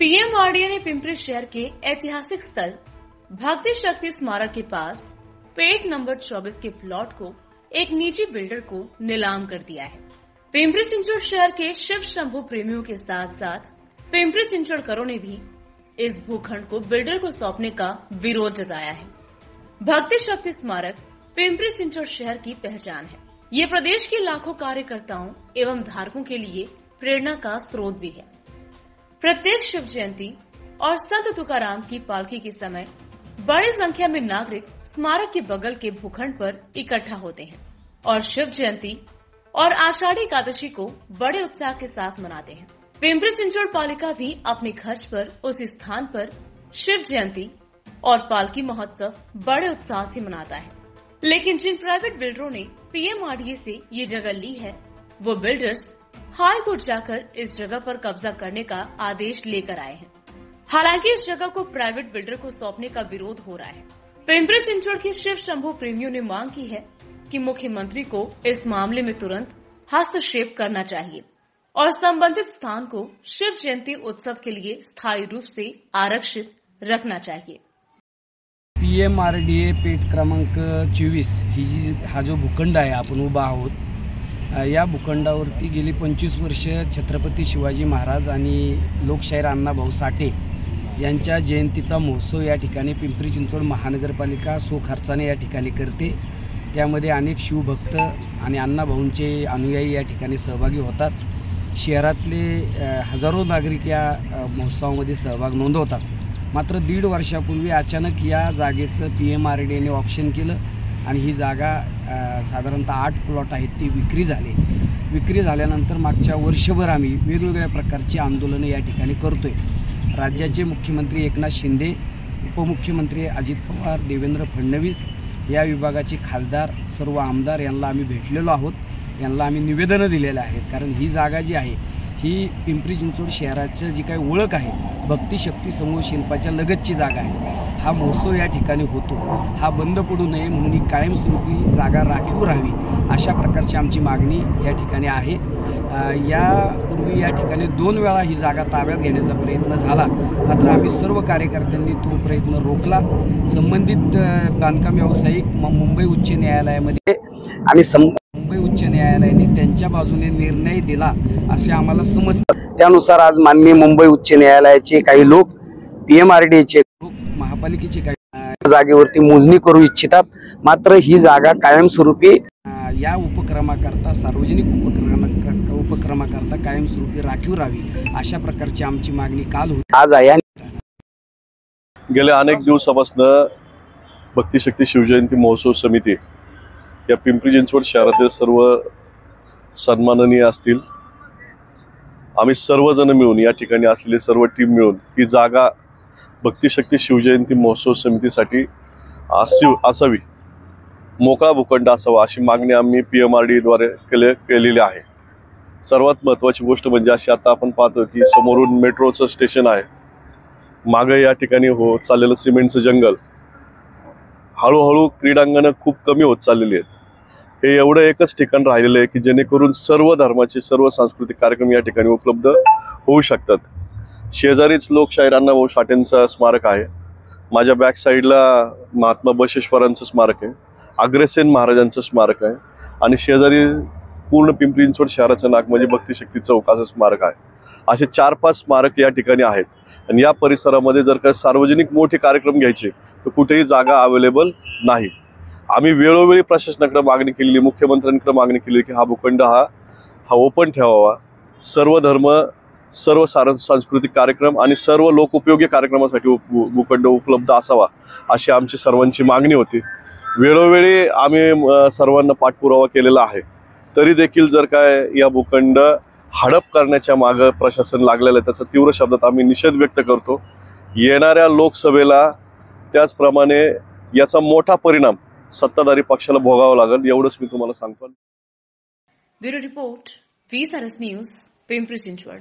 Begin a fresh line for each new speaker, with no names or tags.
PMRDA ने पिंपरी शहर के ऐतिहासिक स्थल भक्ति शक्ति स्मारक के पास पेट नंबर 24 के प्लॉट को एक निजी बिल्डर को नीलाम कर दिया है। पिंपरी चिंचवड शहर के शिव शंभू प्रेमियों के साथ साथ पिंपरी चिंचवडकरों ने भी इस भूखंड को बिल्डर को सौंपने का विरोध जताया है। भक्ति शक्ति स्मारक पिंपरी चिंचवड शहर की पहचान है। ये प्रदेश के लाखों कार्यकर्ताओं एवं धारकों के लिए प्रेरणा का स्रोत भी है। प्रत्येक शिव जयंती और संत तुकाराम की पालकी के समय बड़ी संख्या में नागरिक स्मारक के बगल के भूखंड पर इकट्ठा होते हैं और शिव जयंती और आषाढ़ी एकादशी को बड़े उत्साह के साथ मनाते हैं। पिंपरी चिंचवड पालिका भी अपने खर्च पर उस स्थान पर शिव जयंती और पालकी महोत्सव बड़े उत्साह से मनाता है। लेकिन जिन प्राइवेट बिल्डरों ने पीएमआरडीए से ये जगह ली है, वो बिल्डर्स हाई कोर्ट जाकर इस जगह पर कब्जा करने का आदेश लेकर आए हैं। हालांकि इस जगह को प्राइवेट बिल्डर को सौंपने का विरोध हो रहा है। पिंपरी चिंचवड के शिव शंभू प्रेमियों ने मांग की है कि मुख्यमंत्री को इस मामले में तुरंत हस्तक्षेप करना चाहिए और संबंधित स्थान को शिव जयंती उत्सव के लिए स्थायी रूप से आरक्षित रखना चाहिए।
पीएमआरडीए पेट क्रमांक 24 हा जो भूखंड आहे आपण उभा आहोत, या भूखंडावरती गेली 25 वर्ष छत्रपती शिवाजी महाराज आणि लोकशाहीर अण्णाभाऊ साठे यांच्या जयंतीचा महोत्सव या ठिकाणी पिंपरी चिंचवड महानगरपालिका स्वखर्चाने या ठिकाणी करते। त्यामध्ये अनेक शिवभक्त आणि अण्णाभाऊंचे अनुयायी या ठिकाणी सहभागी होतात। शहरातले हजारो नागरिक या महोत्सवामध्ये सहभाग नोंदवतात। मात्र 1.5 वर्षापूर्वी अचानक या जागेचं पीएमआरडीएने ऑक्शन केलं आणि ही जागा साधारणतः 8 प्लॉट आहेत ती विक्री झाल्यानंतर मागच्या वर्षभर आम्ही वेगवेगळ्या प्रकारची आंदोलने या ठिकाणी करतोय। राज्याचे मुख्यमंत्री एकनाथ शिंदे, उपमुख्यमंत्री अजित पवार, देवेंद्र फडणवीस, या विभागाचे खासदार, सर्व आमदार यांना आम्ही भेटलेलो आहोत। यांना आम्ही निवेदन दिलेले आहेत, कारण ही जागा जी आहे ही पिंपरी चिंचवड शहराची जी काही ओळख आहे, भक्ती शक्ती समूह शिल्पाच्या लगतची जागा आहे। हा महोत्सव या ठिकाणी होतो, हा बंद पडू नये म्हणून ही कायमस्वरूपी जागा राखीव राहावी अशा प्रकारची आमची मागणी या ठिकाणी आहे। यापूर्वी या ठिकाणी 2 वेळा ही जागा ताब्यात घेण्याचा प्रयत्न झाला, मात्र आम्ही सर्व कार्यकर्त्यांनी तो प्रयत्न रोखला। संबंधित बांधकाम व्यावसायिक मुंबई उच्च न्यायालयामध्ये आणि मुंबई उच्च न्यायालयाने त्यांच्या बाजूने निर्णय दिला असे आम्हाला समजतं। त्यानुसार आज माननीय मुंबई उच्च न्यायालयाचे काही लोक, पीएमआरडीएचे लोक, महापालिकेचे काही जागेवरती मोजणी करू इच्छितात। मात्र ही जागा कायमस्वरूपी या उपक्रमाकरता, सार्वजनिक उपक्रमाकरता कायमस्वरूपी राखीव राहावी अशा प्रकारची आमची मागणी काल होती, आज आहे।
गेल्या अनेक दिवसापासून भक्ती शक्ती शिवजयंती महोत्सव समिती या पिंपरी चिंचवड शहरातील सर्व सन्माननीय असतील, आम्ही सर्वजण मिळून या ठिकाणी असलेले सर्व टीम मिळून ही जागा भक्ती शक्ती शिवजयंती महोत्सव समितीसाठी असावी, मोकळा भूखंड असावा अशी मागणी आम्ही पीएमआरडीद्वारे केलेली आहे। सर्वात महत्त्वाची गोष्ट म्हणजे अशी, आता आपण पाहतो की समोरून मेट्रोचं स्टेशन आहे, मागे या ठिकाणी चाललेलं सिमेंटचं जंगल, हळूहळू क्रीडांगणं खूप कमी होत चाललेली आहेत। हे एवढं एकच ठिकाण राहिलेलं आहे की जेणेकरून सर्व धर्माचे, सर्व सांस्कृतिक कार्यक्रम या ठिकाणी उपलब्ध होऊ शकतात। शेजारीच लोकशाहीर अण्णाभाऊ साठेंचं स्मारक आहे, माझ्या बॅक साईडला महात्मा बसवेश्वरांचं स्मारक आहे, अग्रसेन महाराजांचं स्मारक आहे आणि शेजारी पूर्ण पिंपरी चिंचवड शहराचं नाक म्हणजे भक्ती शक्ती चौकाचं स्मारक आहे। असे 4-5 स्मारक या ठिकाणी आहेत आणि या परिसरामध्ये जर का सार्वजनिक मोठे कार्यक्रम घ्यायचे तर कुठेही जागा अवेलेबल नाही। आम्ही वेळोवेळी प्रशासनाकडे मागणी केलेली, मुख्यमंत्र्यांकडे मागणी केली की हा भूखंड हा ओपन ठेवावा, सर्व धर्म, सर्व सांस्कृतिक कार्यक्रम आणि सर्व लोकोपयोगी कार्यक्रमासाठी भूखंड उपलब्ध असावा अशी आमची सर्वांची मागणी होती। वेळोवेळी आम्ही सर्वांना पाठपुरावा केलेला आहे, तरी देखील जर काय या भूखंड हडप करण्याच्या मागे प्रशासन लागलेलं आहे, त्याचा तीव्र शब्दात आम्ही निषेध व्यक्त करतो। येणाऱ्या लोकसभेला त्याचप्रमाणे याचा मोठा परिणाम सत्ताधारी पक्षाला भोगावा लागेल, एवढंच मी तुम्हाला सांगतो।
Bureau report, VSRS news, Pimpri Chinchwad.